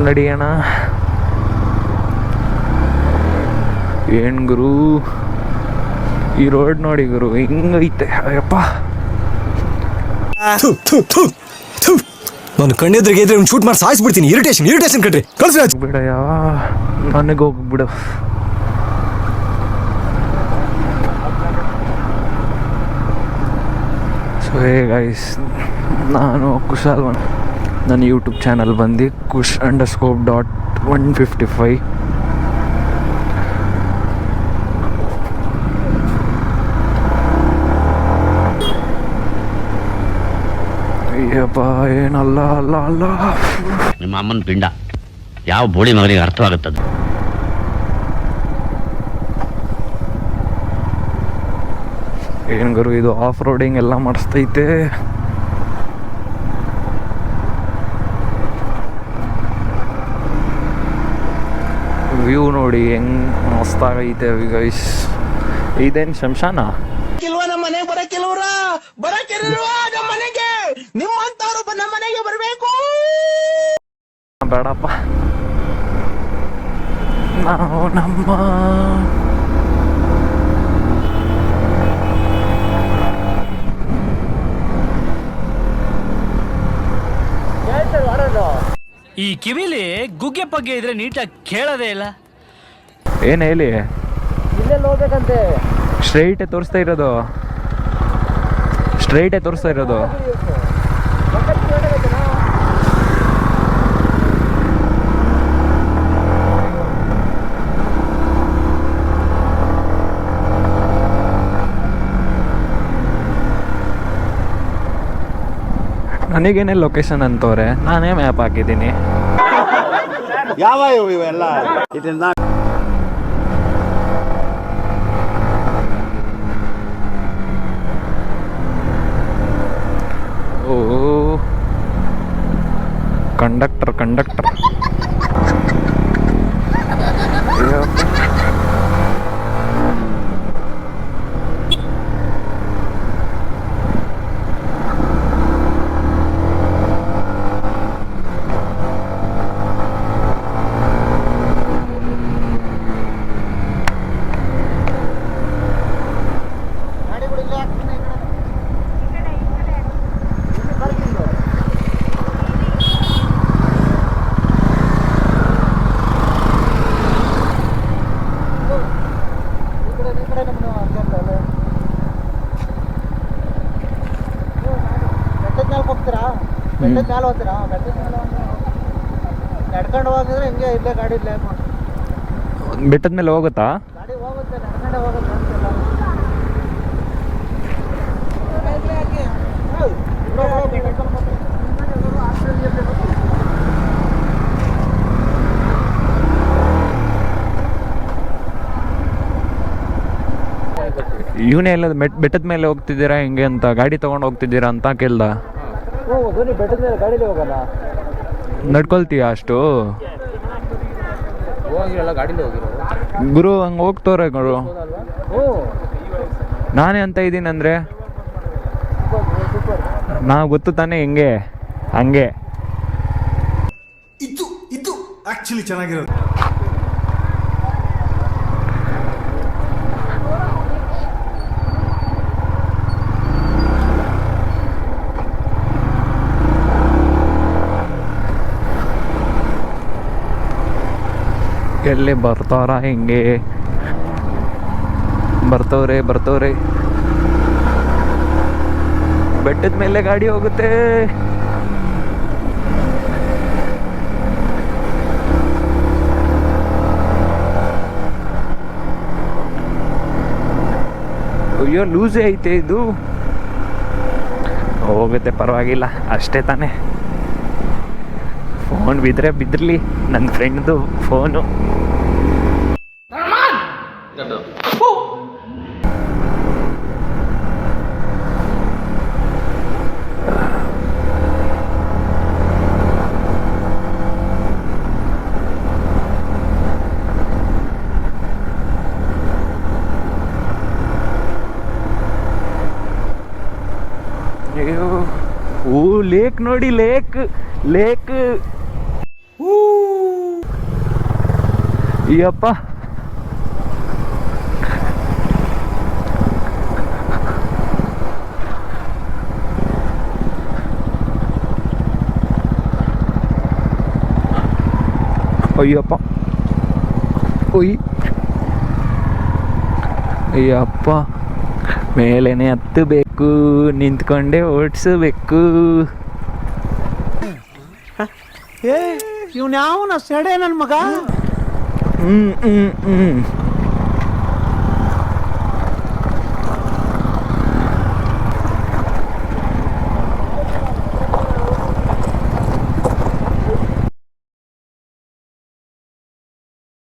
ನಡಿಯೋಣ. ಏನು ಗುರು ಈ ರೋಡ್ ನೋಡಿ ಗುರು ಹೆಂಗೈತೆ. ಅಯ್ಯಪ್ಪ ನಾನು ಕಣ್ಣೆದ್ರಿಗೆ ಇದ್ರೆ ಶೂಟ್ ಮಾಡಿ ಸಾಯಿಸ್ಬಿಡ್ತೀನಿ. ಇರಿಟೇಷನ್ ಕಟ್ರಿ ಕಳ್ಸಿ ಬಿಡಯ್ಯ, ನನಗೆ ಹೋಗ್ಬಿಡು. ಸೊ ಹೇ ಗೈಸ್, ನಾನು ಕುಶಾಲ್. ನನ್ನ ಯೂಟ್ಯೂಬ್ ಚಾನಲ್ ಬಂದು kush_.155. ಅಯ್ಯಪ್ಪ ಏನಲ್ಲ ಅಲ್ಲ ಅಲ್ಲ ನಿಮ್ಮ ಅಮ್ಮನ ಪಿಂಡ ಯಾವ ಬೋಳಿ ಮಗನಿಗೆ ಅರ್ಥವಾಗುತ್ತದೆ. ಏನು ಗುರು ಇದು ಆಫ್ ರೋಡಿಂಗ್ ಎಲ್ಲ ಮಾಡಿಸ್ತೈತೆ. ವ್ಯೂ ನೋಡಿ ಹೆಂಗ್ ಮಸ್ತಾಗೈತೆ ಗೈಸ್. ಇದೇನು ಶಂಶಾನ? ನಮ್ಮ ಮನೆಗೆ ಬರಕ್ಕಿಲ್ವರ ಬರಕ್ಕಿಲ್ವ ನಮ್ಮ ಮನೆಗೆ, ನಿಮ್ಮಂತವ್ರು ನಮ್ಮ ಮನೆಗೆ ಬರಬೇಕು. ಬೇಡಪ್ಪ, ನಾವು ನಮ್ಮ ಈ ಕಿವಿಲಿ ಗುಗ್ಗೆ ಪಗ್ಗೆ ಇದ್ರೆ ನೀಟಾಗಿ ಕೇಳೋದೇ ಇಲ್ಲ. ಏನು ಹೇಳಿ, ಇಲ್ಲೆಲ್ಲ ಹೋಗ್ಬೇಕಂತೆ. ಸ್ಟ್ರೈಟೇ ತೋರಿಸ್ತಾ ಇರೋದು. ನನಗೇನೇ ಲೊಕೇಶನ್ ಅಂತವ್ರೆ, ನಾನೇ ಮ್ಯಾಪ್ ಹಾಕಿದ್ದೀನಿ. ಯಾವ ಇವೆಲ್ಲ ಇದನ್ನ ಓ ಕಂಡಕ್ಟರ್ ಬೆಟ್ಟದ ಹೋಗ್ತೀರಾ? ನಡ್ಕೊಂಡು ಹೋಗಿದ್ರೆ ಹಿಂಗೆ ಇಲ್ಲೇ ಗಾಡಿ ಇಲ್ಲೇ ಬೆಟ್ಟದ ಮೇಲೆ ಹೋಗುತ್ತಾ? ಗಾಡಿ ಹೋಗುತ್ತೆ, ನಡ್ಕೊಂಡೆ ಹೋಗುತ್ತೆ ಅಂತೆಲ್ಲ. ಇವನೇ ಎಲ್ಲ ಬೆಟ್ಟದ ಮೇಲೆ ಹೋಗ್ತಿದ್ದೀರಾ ಹಿಂಗೆ ಅಂತ, ಗಾಡಿ ತಗೊಂಡು ಹೋಗ್ತಿದ್ದೀರಾ ಅಂತ ಕೇಳ್ದ. ಬೆಟ್ಟದ ಮೇಲೆ ಗಾಡಿಲಿ ಹೋಗಲ್ಲ, ನಡ್ಕೊಳ್ತೀಯ ಅಷ್ಟು? ಹೋಗಿರಲ್ಲ, ಗಾಡಿಲಿ ಹೋಗಿರೋ ಗುರು ಹಂಗೆ ಹೋಗ್ತವ್ರೆ ಗುರು. ನಾನೇ ಅಂತ ಇದ್ದೀನಿ ಅಂದರೆ ನಾವು ಗೊತ್ತು ತಾನೇ ಹೆಂಗೆ ಹಂಗೆ. ಇದು ಆಕ್ಚುಲಿ ಚೆನ್ನಾಗಿರೋದು. ಎಲ್ಲಿ ಬರ್ತಾರ ಹಿಂಗೆ ಬರ್ತವ್ರೆ ಬೆಟ್ಟದ ಮೇಲೆ ಗಾಡಿ ಹೋಗುತ್ತೆ. ಅಯ್ಯೋ ಲೂಸೇ ಐತೆ ಇದು. ಹೋಗುತ್ತೆ ಪರವಾಗಿಲ್ಲ, ಅಷ್ಟೇ ತಾನೇ. ಫೋನ್ ಬಿದ್ರಲಿ, ನನ್ನ ಫ್ರೆಂಡ್ದು ಫೋನು. ಲೇಕ್ ನೋಡಿ, ಲೇಕ್ ಅಯ್ಯಪ್ಪ ಅಯ್ಯಪ್ಪ ಒಯ್ ಅಯ್ಯಪ್ಪ ಮೇಲೇನೆ ಹತ್ತಬೇಕು, ನಿಂತ್ಕೊಂಡೆ ಓಡಿಸಬೇಕು. ಇವ್ನ ಯಾವನ ಸೆಡೆ ನನ್ ಮಗ.